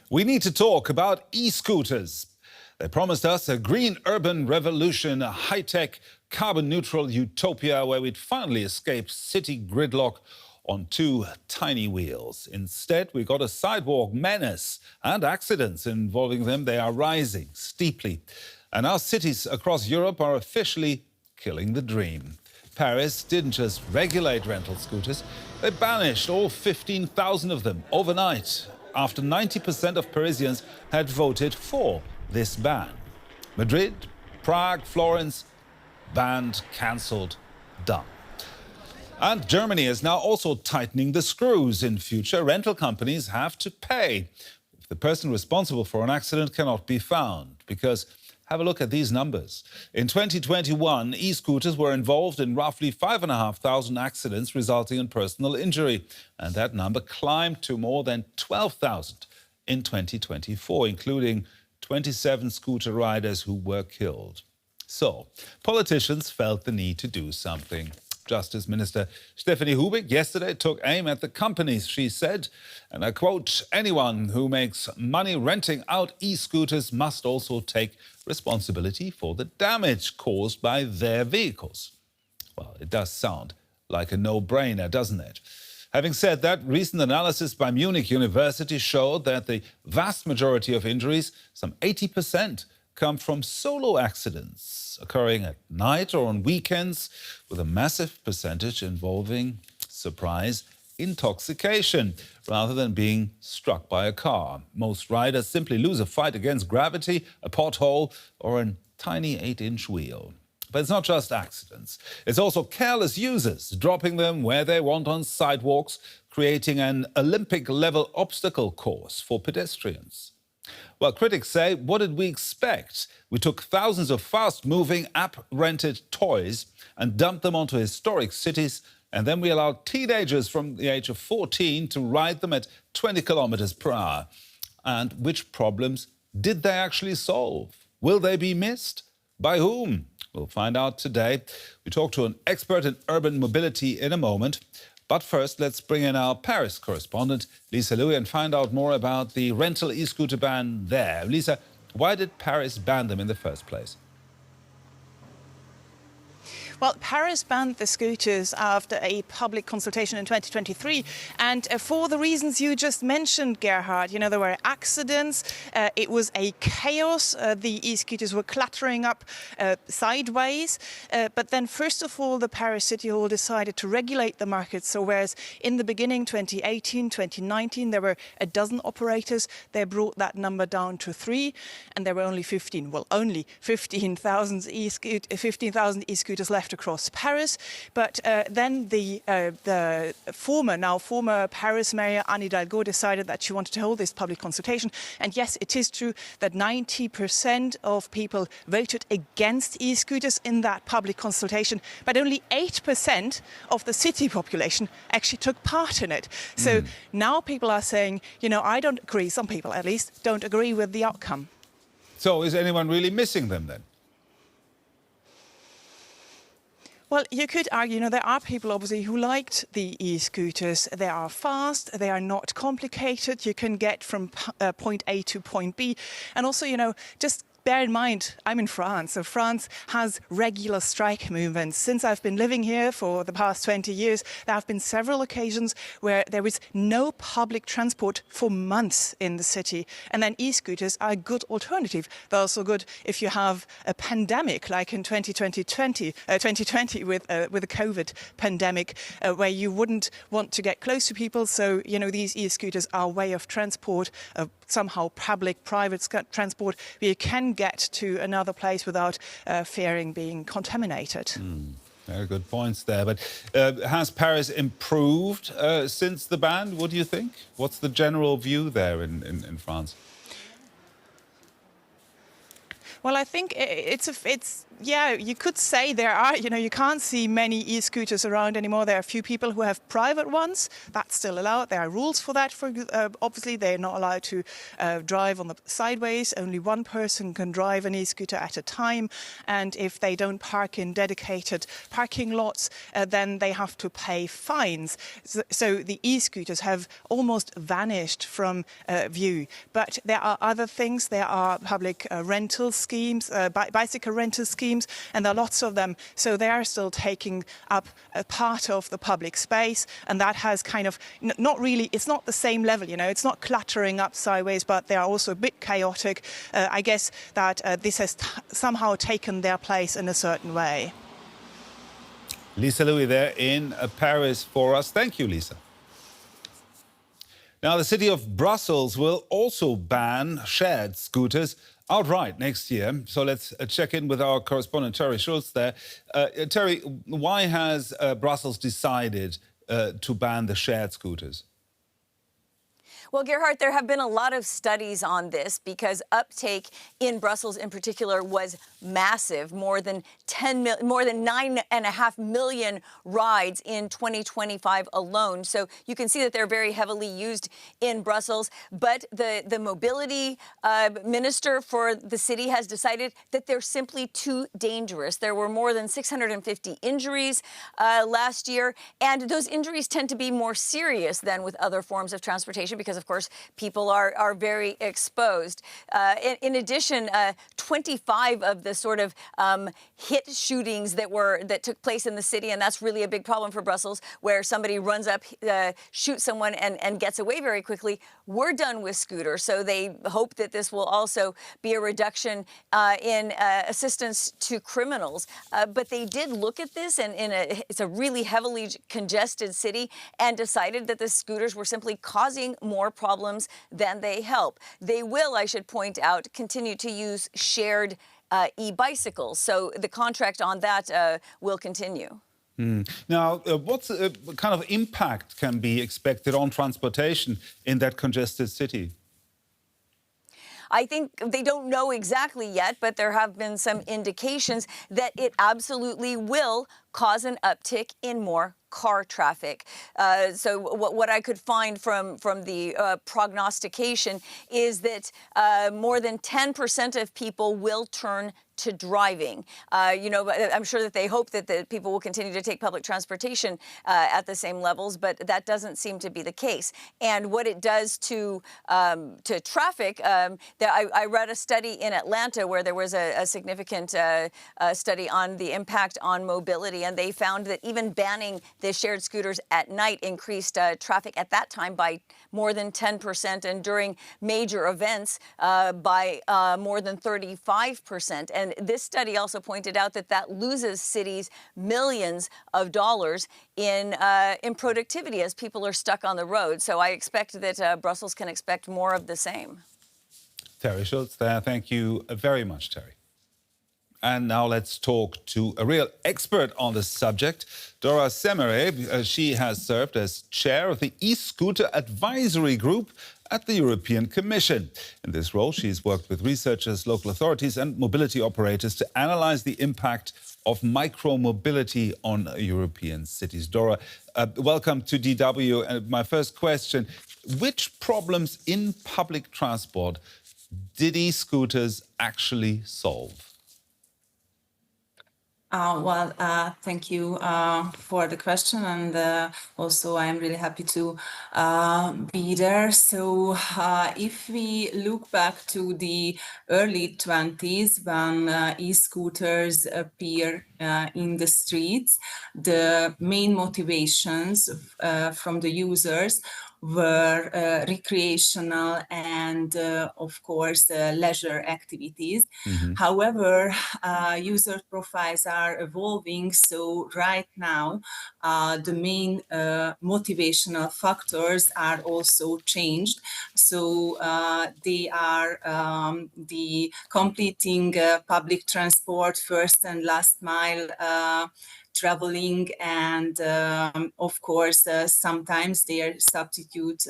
We need to talk about e-scooters. They promised us a green urban revolution, a high-tech, carbon-neutral utopia where we'd finally escape city gridlock on two tiny wheels. Instead, we got a sidewalk menace, and accidents involving them, they are rising steeply. And our cities across Europe are officially killing the dream. Paris didn't just regulate rental scooters, they banished all 15,000 of them overnight, after 90% of Parisians had voted for this ban. Madrid, Prague, Florence, banned, cancelled, done. And Germany is now also tightening the screws. In future, rental companies have to pay if the person responsible for an accident cannot be found. Because have a look at these numbers. In 2021, e-scooters were involved in roughly 5,500 accidents resulting in personal injury. And that number climbed to more than 12,000 in 2024, including 27 scooter riders who were killed. So, politicians felt the need to do something. Justice Minister Stephanie Hubig yesterday took aim at the companies. She said, and I quote, "Anyone who makes money renting out e-scooters must also take responsibility for the damage caused by their vehicles." Well, it does sound like a no-brainer, doesn't it? Having said that, recent analysis by Munich University showed that the vast majority of injuries, some 80%, come from solo accidents occurring at night or on weekends, with a massive percentage involving, surprise, intoxication, rather than being struck by a car. Most riders simply lose a fight against gravity, a pothole, or a tiny 8-inch wheel. But it's not just accidents. It's also careless users dropping them where they want on sidewalks, creating an Olympic-level obstacle course for pedestrians. Well, critics say, what did we expect? We took thousands of fast-moving, app-rented toys and dumped them onto historic cities, and then we allowed teenagers from the age of 14 to ride them at 20 kilometers per hour. And which problems did they actually solve? Will they be missed? By whom? We'll find out today. We talk to an expert in urban mobility in a moment. But first, let's bring in our Paris correspondent, Lisa Louis, and find out more about the rental e-scooter ban there. Lisa, why did Paris ban them in the first place? Well, Paris banned the scooters after a public consultation in 2023, and for the reasons you just mentioned, Gerhard. You know, there were accidents, it was a chaos, the e-scooters were clattering up sideways, but then first of all, the Paris City Hall decided to regulate the market. So whereas in the beginning, 2018, 2019, there were a dozen operators, they brought that number down to 3, and there were only 15, well, only 15,000 e-scooters left across Paris. But then the former Paris Mayor Anne Hidalgo decided that she wanted to hold this public consultation. And yes, it is true that 90% of people voted against e-scooters in that public consultation, but only 8% of the city population actually took part in it. So now people are saying, you know, I don't agree, some people at least, don't agree with the outcome. So is anyone really missing them then? Well, you could argue, you know, there are people obviously who liked the e-scooters. They are fast, they are not complicated. You can get from point A to point B. And also, you know, just bear in mind, I'm in France, so France has regular strike movements. Since I've been living here for the past 20 years, there have been several occasions where there was no public transport for months in the city. And then e-scooters are a good alternative. They're also good if you have a pandemic, like in 2020 with the COVID pandemic, where you wouldn't want to get close to people. So, you know, these e-scooters are a way of transport, somehow public-private transport, where you can get to another place without fearing being contaminated. Very good points there. But has Paris improved since the ban? What do you think? What's the general view there in France? Well, I think yeah, you could say there are, you can't see many e-scooters around anymore. There are a few people who have private ones. That's still allowed. There are rules for that. Obviously, they're not allowed to drive on the sideways. Only one person can drive an e-scooter at a time. And if they don't park in dedicated parking lots, then they have to pay fines. So the e-scooters have almost vanished from view. But there are other things. There are public rental schemes, bicycle rental schemes, and there are lots of them. So they are still taking up a part of the public space, and that has kind of not really, it's not the same level, it's not cluttering up sideways, but they are also a bit chaotic. I guess that this has somehow taken their place in a certain way. Lisa Louis there in Paris for us. Thank you, Lisa. Now, the city of Brussels will also ban shared scooters outright next year. So let's check in with our correspondent, Teri Schultz there. Teri, why has Brussels decided to ban the shared scooters? Well, Gerhard, there have been a lot of studies on this because uptake in Brussels in particular was massive, more than 9.5 million rides in 2025 alone. So you can see that they're very heavily used in Brussels. But the mobility minister for the city has decided that they're simply too dangerous. There were more than 650 injuries last year, and those injuries tend to be more serious than with other forms of transportation because, of course, people are very exposed. In addition, 25 of the sort of hit shootings that took place in the city, and that's really a big problem for Brussels, where somebody runs up, shoots someone, and gets away very quickly, were done with scooters. So they hope that this will also be a reduction in assistance to criminals. But they did look at this, and it's a really heavily congested city, and decided that the scooters were simply causing more problems than they help. They will, I should point out, continue to use shared e-bicycles. So the contract on that will continue. Now, what kind of impact can be expected on transportation in that congested city? I think they don't know exactly yet, but there have been some indications that it absolutely will cause an uptick in more car traffic. So what I could find from the prognostication is that more than 10% of people will turn to driving. I'm sure that they hope that the people will continue to take public transportation at the same levels, but that doesn't seem to be the case. And what it does to traffic, I read a study in Atlanta where there was a significant study on the impact on mobility, and they found that even banning the shared scooters at night increased traffic at that time by more than 10%, and during major events by more than 35%. And this study also pointed out that loses cities millions of dollars in productivity as people are stuck on the road. So I expect that Brussels can expect more of the same. Teri Schultz there. Thank you very much, Teri. And now let's talk to a real expert on the subject, Dorottya Szemere. She has served as chair of the e-scooter advisory group at the European Commission. In this role, she's worked with researchers, local authorities and mobility operators to analyze the impact of micro-mobility on European cities. Dora, welcome to DW. And my first question, which problems in public transport did e-scooters actually solve? Thank you for the question, and also I'm really happy to be there. So if we look back to the early 20s, when e-scooters appear in the streets, the main motivations from the users were recreational and, of course, leisure activities. Mm-hmm. However, user profiles are evolving. So right now, the main motivational factors are also changed. So they are the completing public transport, first and last mile traveling, and of course sometimes they substitute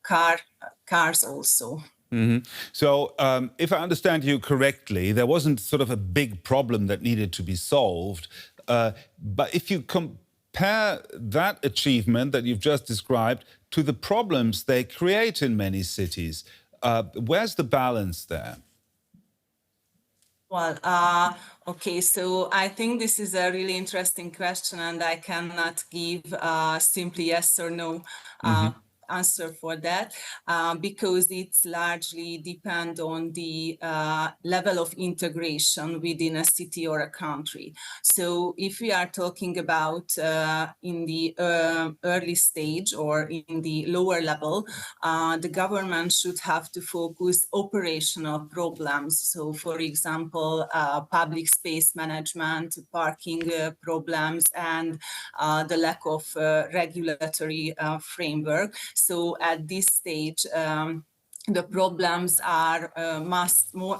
cars also. So, if I understand you correctly, there wasn't sort of a big problem that needed to be solved. But if you compare that achievement that you've just described to the problems they create in many cities, where's the balance there? Well, okay, so I think this is a really interesting question, and I cannot give simply yes or no answer for that because it's largely depend on the level of integration within a city or a country. So if we are talking about in the early stage or in the lower level, the government should have to focus operational problems. So for example, public space management, parking problems, and the lack of regulatory framework. So at this stage, the problems are more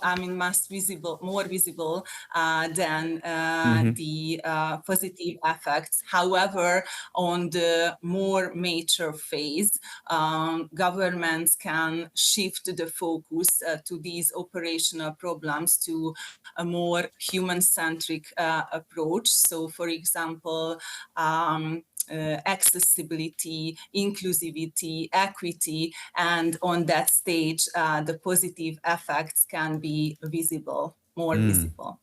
visible than the positive effects. However, on the more mature phase, governments can shift the focus to these operational problems to a more human-centric approach. So, for example, accessibility, inclusivity, equity, and on that stage, the positive effects can be visible, more visible.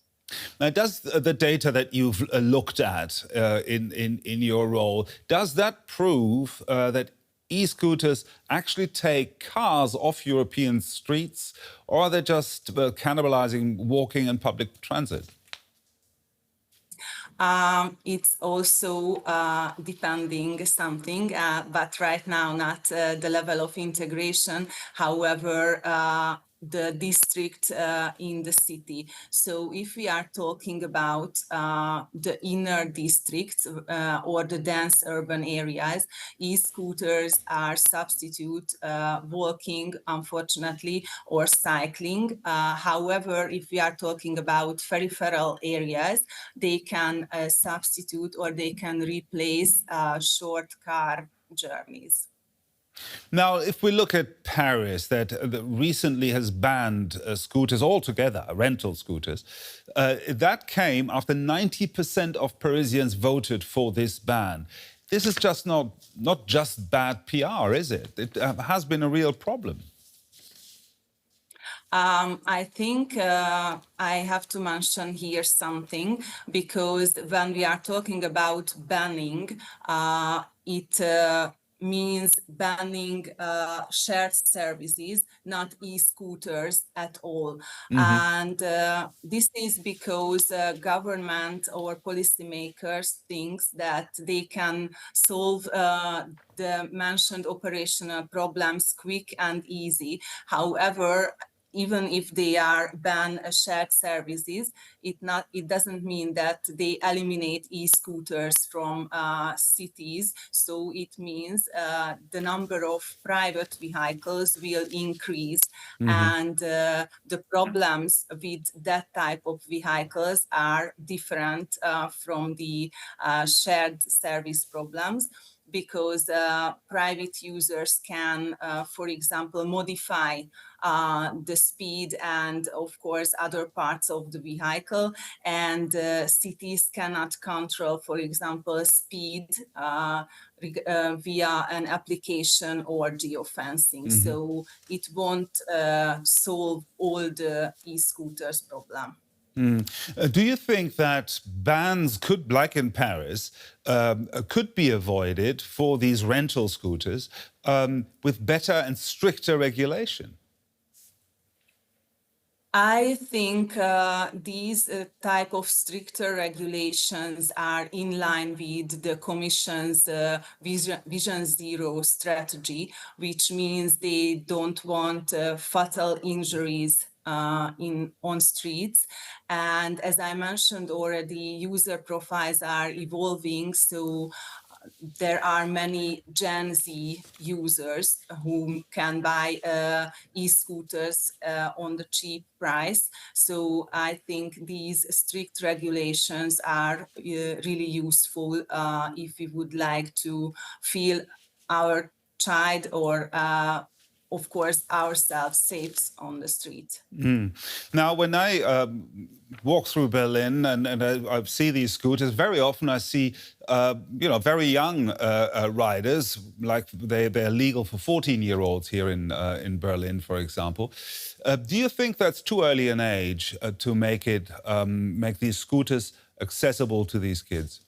Now, does the data that you've looked at in your role, does that prove that e-scooters actually take cars off European streets, or are they just cannibalizing walking and public transit? It's also depending something, but right now not the level of integration. However, the district in the city. So if we are talking about the inner districts or the dense urban areas, e-scooters are substitute walking, unfortunately, or cycling. However, if we are talking about peripheral areas, they can substitute or they can replace short car journeys. Now, if we look at Paris, that recently has banned scooters altogether, rental scooters, that came after 90% of Parisians voted for this ban. This is just not just bad PR, is it? It has been a real problem. I think I have to mention here something, because when we are talking about banning, it means banning shared services, not e-scooters at all. And this is because government or policymakers think that they can solve the mentioned operational problems quick and easy. However, even if they are ban shared services, it doesn't mean that they eliminate e-scooters from cities. So it means the number of private vehicles will increase, and the problems with that type of vehicles are different from the shared service problems, because private users can, for example, modify the speed and, of course, other parts of the vehicle, and cities cannot control, for example, speed via an application or geofencing. So it won't solve all the e-scooters problem. Do you think that bans could, like in Paris, could be avoided for these rental scooters with better and stricter regulation? I think these type of stricter regulations are in line with the Commission's Vision Zero strategy, which means they don't want fatal injuries on streets. And as I mentioned already, user profiles are evolving, so there are many Gen Z users who can buy e-scooters on the cheap price. So I think these strict regulations are really useful if we would like to feel our child or of course, ourselves safe on the street. Now, when I walk through Berlin and I see these scooters, very often I see, very young riders, like they're legal for 14-year-olds here in Berlin, for example. Do you think that's too early an age to make these scooters accessible to these kids?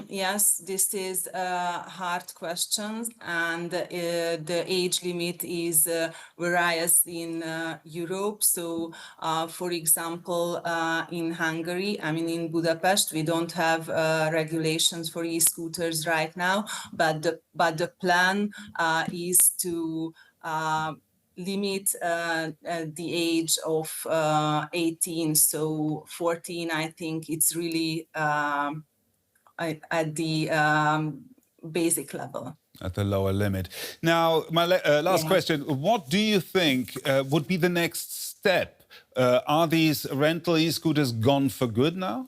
Yes, this is a hard question, and the age limit is varies in Europe. So, for example, in Hungary, in Budapest, we don't have regulations for e-scooters right now, but the plan is to limit the age of 18. So 14, I think it's really at the basic level. At the lower limit. Now, my last question, what do you think would be the next step? Are these rental e-scooters gone for good now?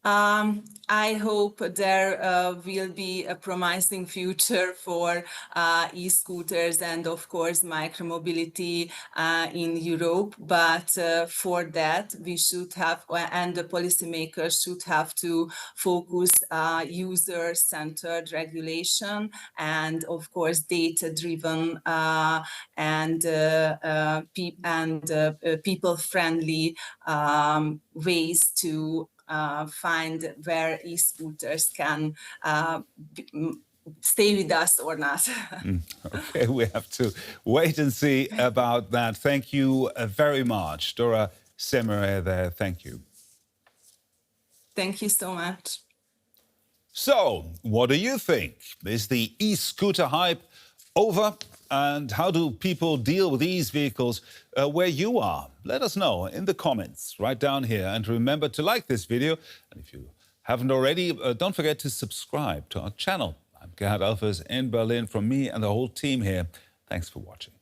I hope there will be a promising future for e-scooters and, of course, micromobility in Europe. But for that, we should have, and the policymakers should have to focus user-centered regulation and, of course, data-driven and people-friendly ways to find where e-scooters can stay with us or not. Okay, we have to wait and see about that. Thank you very much. Dorottya Szemere there, thank you. Thank you so much. So, what do you think? Is the e-scooter hype over? And how do people deal with these vehicles where you are? Let us know in the comments right down here. And remember to like this video. And if you haven't already, don't forget to subscribe to our channel. I'm Gerhard Alfers in Berlin. From me and the whole team here, thanks for watching.